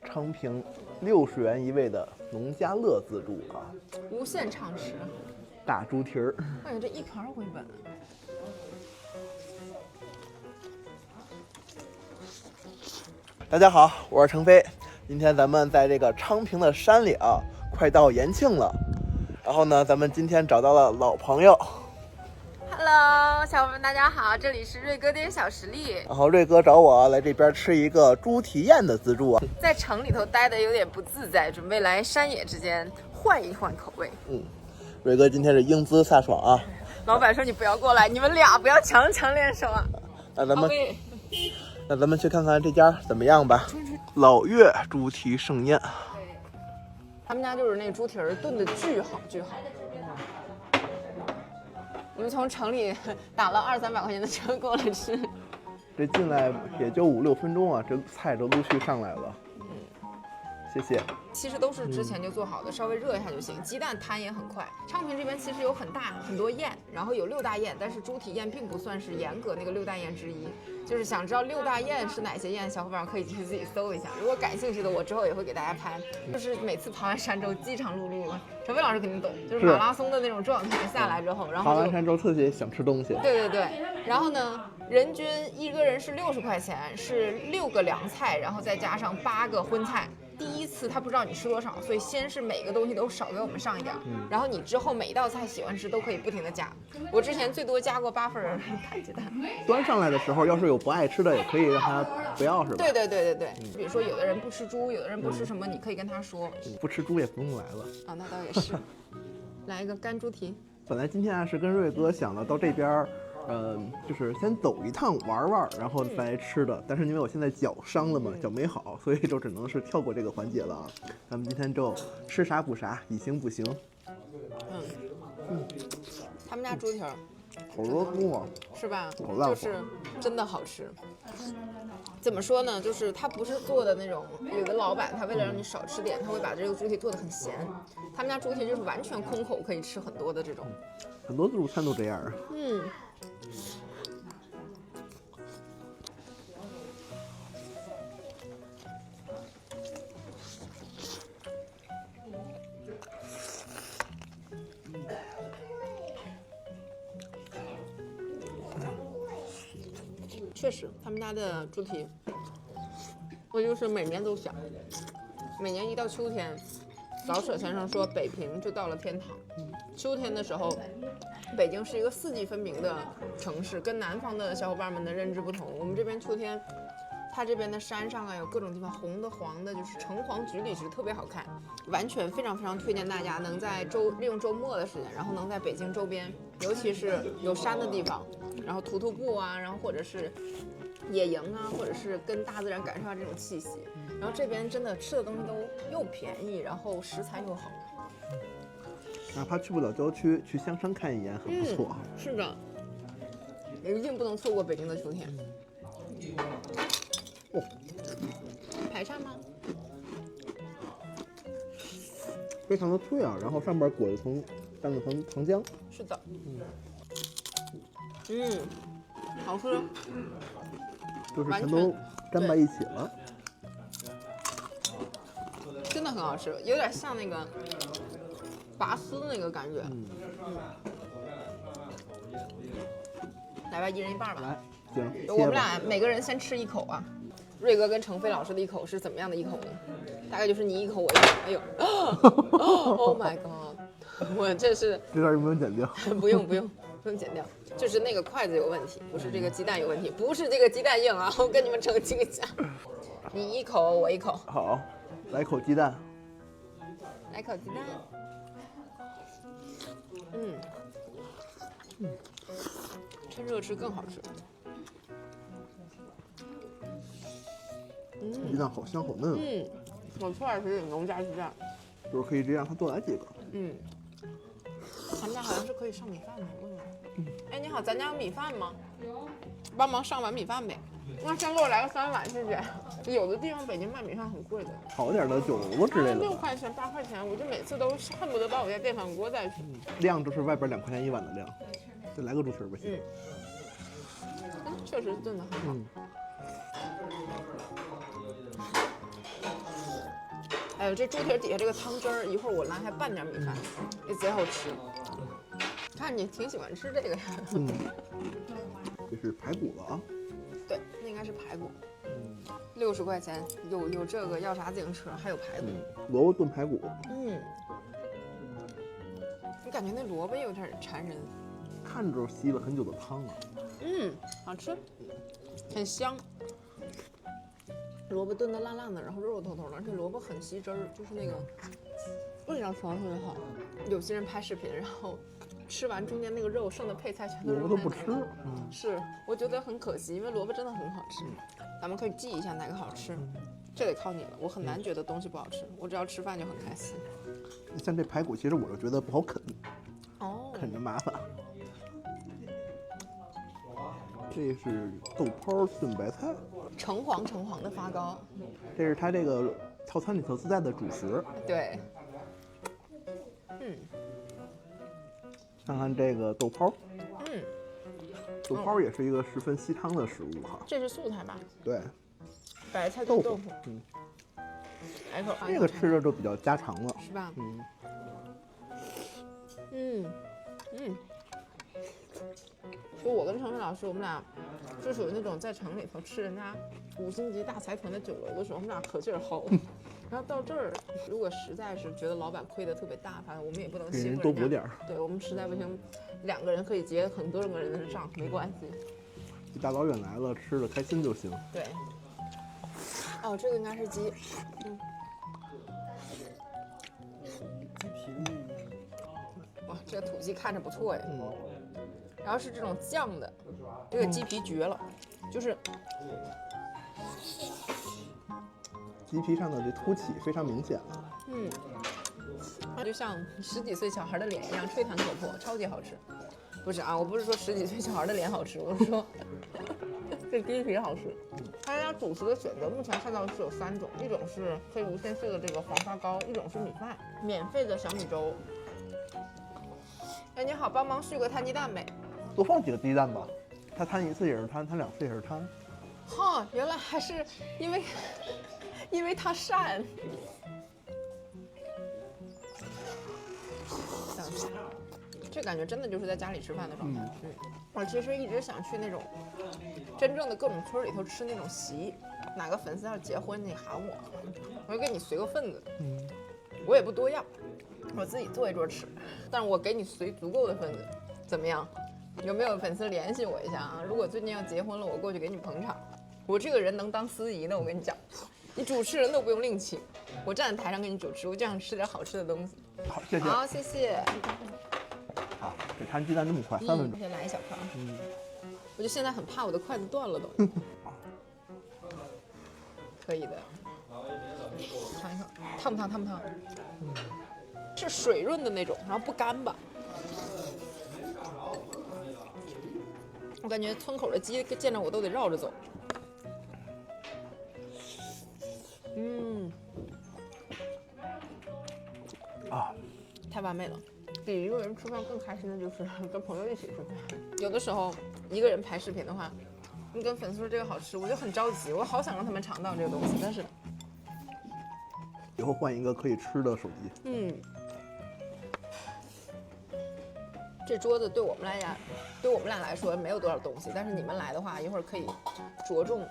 昌平60元一位的农家乐自助啊，无限畅吃。大猪蹄儿。哎呀，这一盘回本。大家好，我是程飞。今天咱们在这个昌平的山里啊，快到延庆了。然后呢，咱们今天找到了老朋友。Hello， 小伙伴们，大家好，这里是瑞哥店小实力。然后瑞哥找我来这边吃一个猪蹄宴的自助啊。在城里头待的有点不自在，准备来山野之间换一换口味。瑞哥今天是英姿飒爽啊。老板说你不要过来，你们俩不要强联手啊。那咱们去看看这家怎么样吧。老岳猪蹄盛宴，他们家就是那猪蹄儿炖的巨好巨好。我们从城里打了200-300块钱的车过来吃，这进来也就5-6分钟啊，这菜都陆续上来了。谢谢。其实都是之前就做好的，稍微热一下就行。鸡蛋摊也很快。昌平这边其实有很多宴，然后有6大宴，但是猪蹄宴并不算是严格那个6大宴之一。就是想知道6大宴是哪些宴，小伙伴可以去自己搜一下。如果感兴趣的，我之后也会给大家拍。就是每次爬完山之后，饥肠辘辘，陈飞老师肯定懂，就是马拉松的那种状态下来之后，然后爬完山之后特别想吃东西。对。然后呢，人均一个人是60块钱，是6个凉菜，然后再加上8个荤菜。第一次他不知道你吃多少，所以先是每个东西都少给我们上一点，然后你之后每一道菜喜欢吃都可以不停的加。我之前最多加过8份摊鸡蛋。端上来的时候，要是有不爱吃的，也可以让他不要，是吧？对。比如说有的人不吃猪，有的人不吃什么，你可以跟他说。不吃猪也不用来了啊，那倒也是。来一个干猪蹄。本来今天啊是跟瑞哥想的到这边。就是先走一趟玩玩，然后再吃的。但是因为我现在脚伤了嘛，脚没好，所以就只能是跳过这个环节了啊。咱们今天就吃啥补啥，以形补形。他们家猪蹄儿好多猪啊，是吧？好烂，就是真的好吃。怎么说呢？就是他不是做的那种，有的老板他为了让你少吃点，他会把这个猪蹄做的很咸。他们家猪蹄就是完全空口可以吃很多的这种。很多自助餐都这样啊。确实，他们家的猪蹄，我就是每年都想，每年一到秋天，老舍先生说北平就到了天堂。秋天的时候，北京是一个4季分明的城市，跟南方的小伙伴们的认知不同。我们这边秋天，它这边的山上啊有各种地方红的黄的，就是橙黄橘绿植特别好看，完全非常推荐大家能在利用周末的时间，然后能在北京周边，尤其是有山的地方，然后徒步啊，然后或者是野营啊，或者是跟大自然感受下这种气息。然后这边真的吃的东西都又便宜，然后食材又好。哪怕去不了郊区，去香山看一眼很不错。是的，一定不能错过北京的秋天。排叉吗？非常的脆啊，然后上边裹一层淡的糖浆。是的。好吃。就是全都粘在一起了。真的很好吃，有点像那个拔丝那个感觉。来吧，一人一半吧。来，行。我们俩每个人先吃1口啊。瑞哥跟程飞老师的1口是怎么样的1口呢？大概就是你1口我1口。哎呦，Oh my god！ 我这是这段有没有剪掉？不用剪掉，就是那个筷子有问题，不是这个鸡蛋有问题，不是这个鸡蛋硬啊！我跟你们澄清一下，你1口我1口。好，来口鸡蛋。来口鸡蛋。趁热吃更好吃。鸡蛋好香好嫩。我特爱吃农家鸡蛋，就是可以这样，他多来几个。咱们家好像是可以上米饭的，问问。哎，你好，咱家有米饭吗？有。帮忙上碗米饭呗。那先给我来个3碗，谢谢。有的地方北京卖米饭很贵的，好点的酒楼之类的，6块钱8块钱，我就每次都恨不得把我家电饭锅带去。量就是外边2块钱1碗的量，再来个猪蹄儿吧，行。确实炖的很好。哎呦，这猪蹄底下这个汤汁儿，一会儿我拿还拌点米饭，也贼好吃。看你挺喜欢吃这个呀。嗯，这是排骨了啊。对，那应该是排骨。60块钱，有这个要啥自行车，还有排骨。萝卜炖排骨。你感觉那萝卜有点馋人。看着吸了很久的汤啊。好吃，很香。萝卜炖的烂烂的，然后肉肉透透的，而且萝卜很吸汁儿，就是那个味道调得特别好。有些人拍视频，然后吃完中间那个肉剩的配菜全都萝卜都不吃。是，我觉得很可惜，因为萝卜真的很好吃。咱们可以记一下哪个好吃，这得靠你了。我很难觉得东西不好吃，我只要吃饭就很开心。像这排骨，其实我就觉得不好啃，啃着麻烦。这是豆泡炖白菜，橙黄的发糕，这是它这个套餐里头自带的主食。对，看看这个豆泡，豆泡也是一个十分吸汤的食物哈。这是素菜吧？对，白菜炖豆腐，来口，这个吃着就比较家常了，是吧？就我跟程程老师，我们俩是属于那种在城里头吃人家5星级大财团的酒楼的时候，我们俩可劲儿薅。然后到这儿，如果实在是觉得老板亏得特别大，反正我们也不能给人欺负人家。多补点儿。对，我们实在不行，2个人可以结很多个人的账，没关系。一大老远来了，吃的开心就行。对。哦，这个应该是鸡。哇，这个土鸡看着不错哎。然后是这种酱的，这个鸡皮绝了，就是鸡皮上的这凸起非常明显了。它就像10几岁小孩的脸一样吹弹可破，超级好吃。不是啊，我不是说10几岁小孩的脸好吃，我是说这鸡皮好吃。他家主食的选择目前看到是有3种，一种是可以无限续的这个黄发糕，一种是米饭，免费的小米粥。哎，你好，帮忙续个摊鸡蛋呗。多放几个鸡蛋吧，他摊1次也是摊，摊2次也是摊。哈，原来还是因为他善。这感觉真的就是在家里吃饭的状态。我其实一直想去那种真正的各种村里头吃那种席，哪个粉丝要结婚你喊我，我就给你随个份子。我也不多要，我自己做一桌吃，但是我给你随足够的份子，怎么样？有没有粉丝联系我一下啊？如果最近要结婚了，我过去给你捧场。我这个人能当司仪的，我跟你讲，你主持人都不用另请，我站在台上给你主持，我就想吃点好吃的东西。好，谢谢。好，谢谢。好，这摊鸡蛋那么快，3分钟。先来一小块。我就现在很怕我的筷子断了都。可以的。尝一口，烫不烫？烫不烫？是水润的那种，然后不干吧？我感觉村口的鸡见着我都得绕着走。太完美了。比一个人吃饭更开心的就是跟朋友一起吃饭。有的时候一个人拍视频的话，你跟粉丝说这个好吃，我就很着急，我好想让他们尝到这个东西，但是以后换一个可以吃的手机。这桌子对我们俩来说没有多少东西，但是你们来的话，一会儿可以着重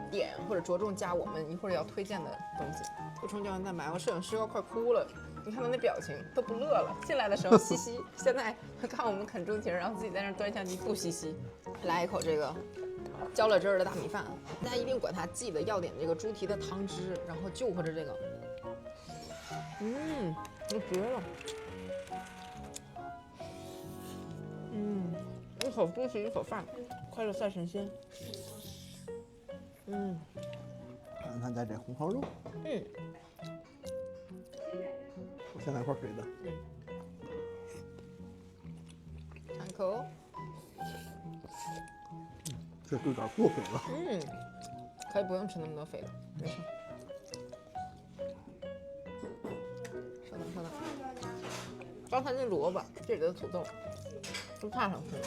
点或者着重加我们一会儿要推荐的东西。补充胶原蛋白，我摄影师要快哭了。你看他那表情都不乐了，进来的时候嘻嘻，现在看我们啃猪蹄，然后自己在那端相机不嘻嘻。来一口这个浇了汁儿的大米饭，大家一定管它记得要点这个猪蹄的汤汁，然后就和着这个，这绝了。一口猪蹄一口饭，快乐赛神仙。看看家这红烧肉。我先来块水的。尝一口。这有点过肥了。可以不用吃那么多肥的，没事。稍等。刚才那萝卜，这里的土豆都看上去了。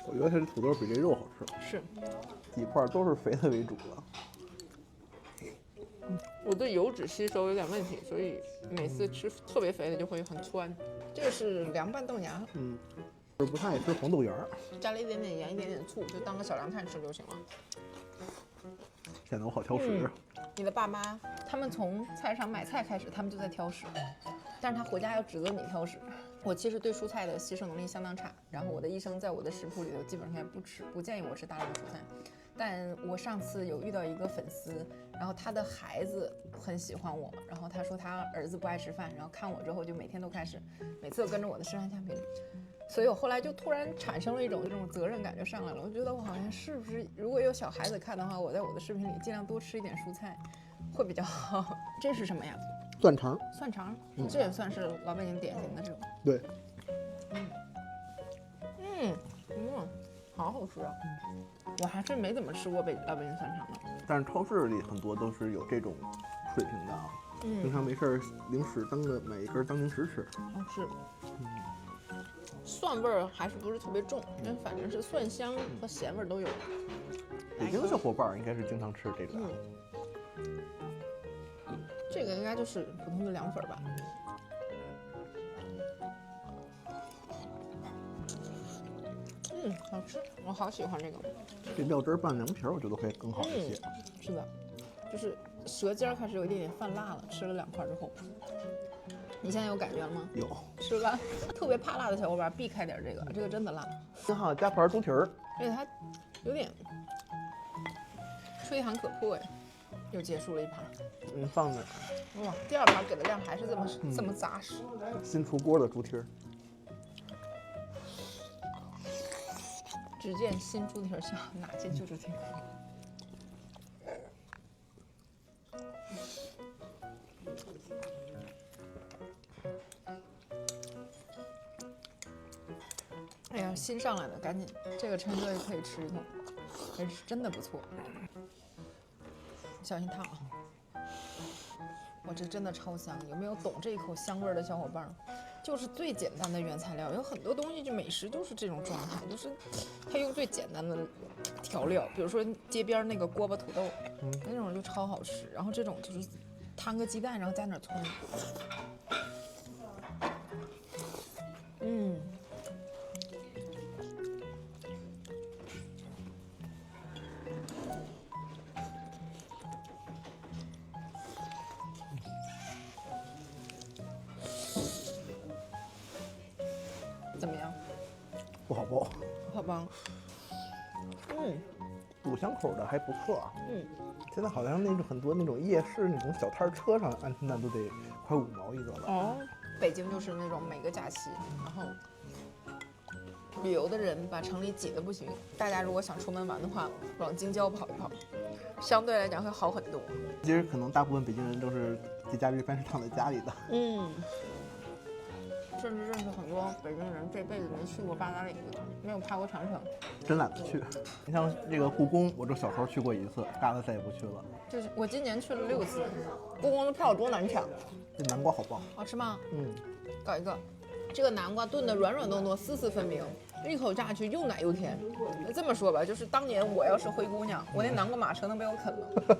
我觉得这土豆比这肉好吃。是。几块都是肥的为主了。我对油脂吸收有点问题，所以每次吃特别肥的就会很窜。这个是凉拌豆芽，不太爱吃黄豆芽，加了一点点盐，一点点醋，就当个小凉菜吃就行了。显得我好挑食。你的爸妈，他们从菜市场买菜开始，他们就在挑食，但是他回家要指责你挑食。我其实对蔬菜的吸收能力相当差，然后我的医生在我的食谱里头基本上也不建议我吃大量的蔬菜。但我上次有遇到一个粉丝，然后他的孩子很喜欢我，然后他说他儿子不爱吃饭，然后看我之后就每天都开始，每次都跟着我的吃饭相频。所以我后来就突然产生了一种这种责任感就上来了，我觉得我好像是不是如果有小孩子看的话，我在我的视频里尽量多吃一点蔬菜，会比较好。这是什么呀？蒜肠，蒜肠，这也算是老北京典型的这种。对，好好吃啊！我还是没怎么吃过老北京蒜肠的。但是超市里很多都是有这种水平的啊。平常没事儿零食买一根当零食吃。是。蒜味儿还是不是特别重，但反正是蒜香和咸味儿都有。北京的小伙伴应该是经常吃这个。这个应该就是普通的凉粉吧。好吃，我好喜欢这个。这料汁拌凉皮儿，我觉得会更好一些。是的，就是舌尖开始有一点点泛辣了，吃了2块之后。你现在有感觉了吗？有，是吧？特别怕辣的小伙伴避开点这个，这个真的辣。正好加盘猪蹄儿，而且它有点吹寒可破哎，又结束了一盘。放那儿。哇，第2盘给的量还是这么扎实。新出锅的猪蹄儿。只见新猪蹄香，哪见旧猪蹄？哎呀，新上来的，赶紧，这个趁热就可以吃一口，还是真的不错。小心烫啊！哇，这真的超香！有没有懂这一口香味的小伙伴？就是最简单的原材料，有很多东西就美食就是这种状态，就是他用最简单的调料，比如说街边那个锅巴土豆，那种就超好吃。然后这种就是摊个鸡蛋，然后加点葱。怎么样？不好包，好棒。卤香口的还不错啊。现在好像很多那种夜市那种小摊车上，鹌鹑蛋都得快5毛一个了。哦，北京就是那种每个假期，然后旅游的人把城里挤得不行。大家如果想出门玩的话，往京郊跑一跑，相对来讲会好很多。其实可能大部分北京人都是节假日饭是躺在家里的。甚至认识很多北京人这辈子没去过八达岭，没有爬过长城，真懒得去。你像这个故宫，我就小时候去过1次，大了再也不去了。就是我今年去了6次，故宫的票多难抢。这南瓜好棒，好吃吗？搞一个。这个南瓜炖的软软糯糯，丝丝分明，一口下去又奶又甜。这么说吧，就是当年我要是灰姑娘，我那南瓜马车能被我啃了。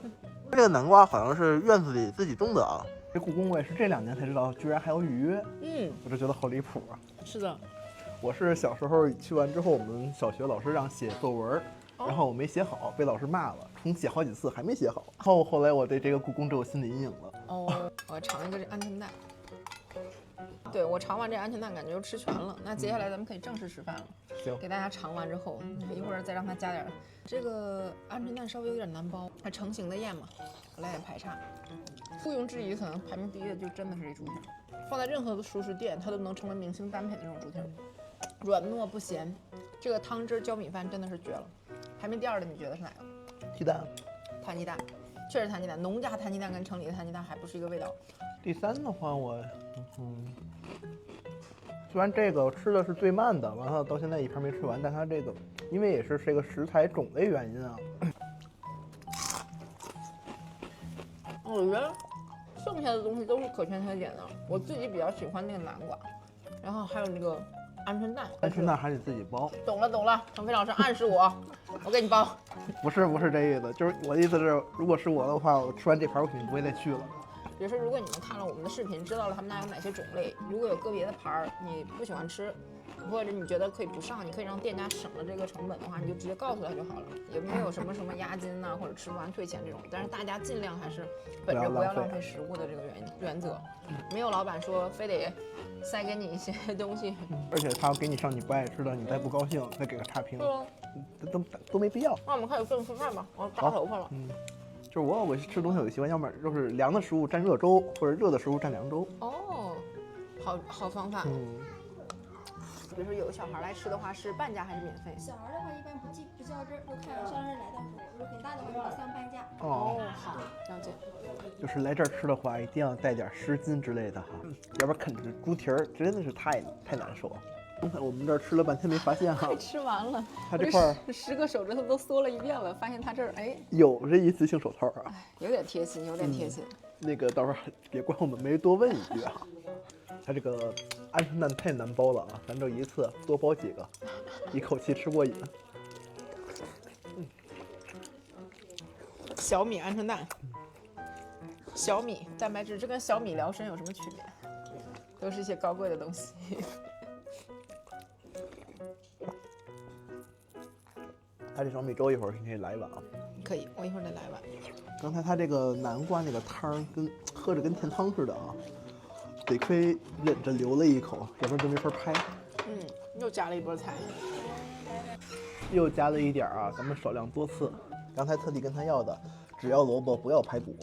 这个南瓜好像是院子里自己种的啊。这故宫我也是这2年才知道，居然还有预约。我就觉得好离谱啊。是的，我是小时候去完之后，我们小学老师让写作文，然后我没写好，被老师骂了，重写好几次还没写好。后来我对这个故宫就有心理阴影了。我尝一个这鹌鹑蛋。对，我尝完这鹌鹑蛋，感觉就吃全了。那接下来咱们可以正式吃饭了。行，给大家尝完之后，一会儿再让它加点这个鹌鹑蛋，稍微有点难剥，它成型的燕嘛，来点排叉。毋庸置疑，可能排名第1的就真的是这猪蹄，放在任何的熟食店，它都能成为明星单品的这种猪蹄，软糯不咸。这个汤汁浇米饭真的是绝了。排名第2的你觉得是哪个？鸡蛋。摊鸡蛋，确实摊鸡蛋，农家摊鸡蛋跟城里的摊鸡蛋还不是一个味道。第3的话，虽然这个吃的是最慢的，完了到现在一盘没吃完，但它这个因为也是这个食材种类原因啊。我觉得剩下的东西都是可圈可点的。我自己比较喜欢那个南瓜，然后还有那个鹌鹑蛋，鹌鹑蛋还得自己包。懂了，腾飞老师暗示我，我给你包。不是这意思，就是我的意思是，如果是我的话，我吃完这盘我肯定不会再去了。比如说，如果你们看了我们的视频，知道了他们那有哪些种类，如果有个别的盘儿你不喜欢吃，或者你觉得可以不上，你可以让店家省了这个成本的话，你就直接告诉他就好了，也没有什么押金呐、或者吃不完退钱这种。但是大家尽量还是本着不要浪费食物的这个原则，没有老板说非得塞给你一些东西，而且他要给你上你不爱吃的，你再不高兴，再给个差评，都没必要。那我们开始正吃饭吧，我扎头发了。就是我吃东西有个习惯，要么就是凉的食物蘸热粥，或者热的食物蘸凉粥。哦，好方法。比如说有个小孩来吃的话，是半价还是免费？小孩的话一般不较真儿，就看上人来的时候，如果很大的话就得算半价。哦，好，了解。就是来这儿吃的话，一定要带点湿巾之类的哈，要不然啃着猪蹄儿真的是太难受了。刚才我们这儿吃了半天没发现哈，吃完了，他这块10个手指头都缩了一遍了，发现他这儿有这一次性手套啊，有点贴心，有点贴心。那个到时候别怪我们没多问一句啊。他这个鹌鹑蛋太难包了啊，咱这一次多包几个，一口气吃过瘾。小米鹌鹑蛋，小米蛋白质，这跟小米疗身有什么区别？都是一些高贵的东西。他这小米粥一会儿你可以来一碗啊。可以，我一会儿再来碗。刚才他这个南瓜那个汤儿喝着跟甜汤似的啊，得亏忍着流了一口，要不然就没法拍。又加了一波菜，又加了一点啊，咱们少量多次。刚才特地跟他要的，只要萝卜不要排骨。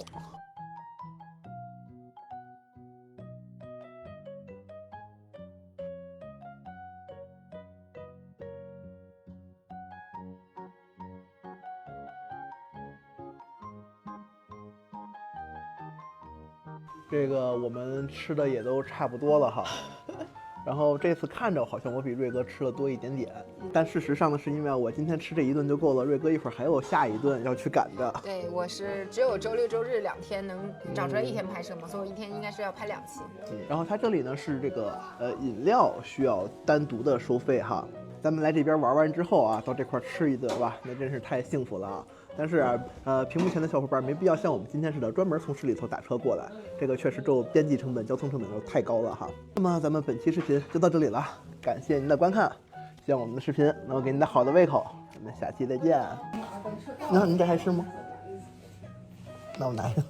这个我们吃的也都差不多了哈，然后这次看着好像我比瑞哥吃了多一点点，但事实上呢，是因为我今天吃这一顿就够了，瑞哥一会儿还有下一顿要去赶的。对，我是只有周六周日2天能找出来1天拍摄嘛，所以我1天应该是要拍2期。然后它这里呢是这个饮料需要单独的收费哈，咱们来这边玩完之后啊，到这块吃一顿吧，那真是太幸福了啊。但是啊，屏幕前的小伙伴没必要像我们今天似的专门从市里头打车过来，这个确实就边际成本、交通成本都太高了哈。那么咱们本期视频就到这里了，感谢您的观看，希望我们的视频能够给您带好的胃口，咱们下期再见。那您这还吃吗？那我拿一个。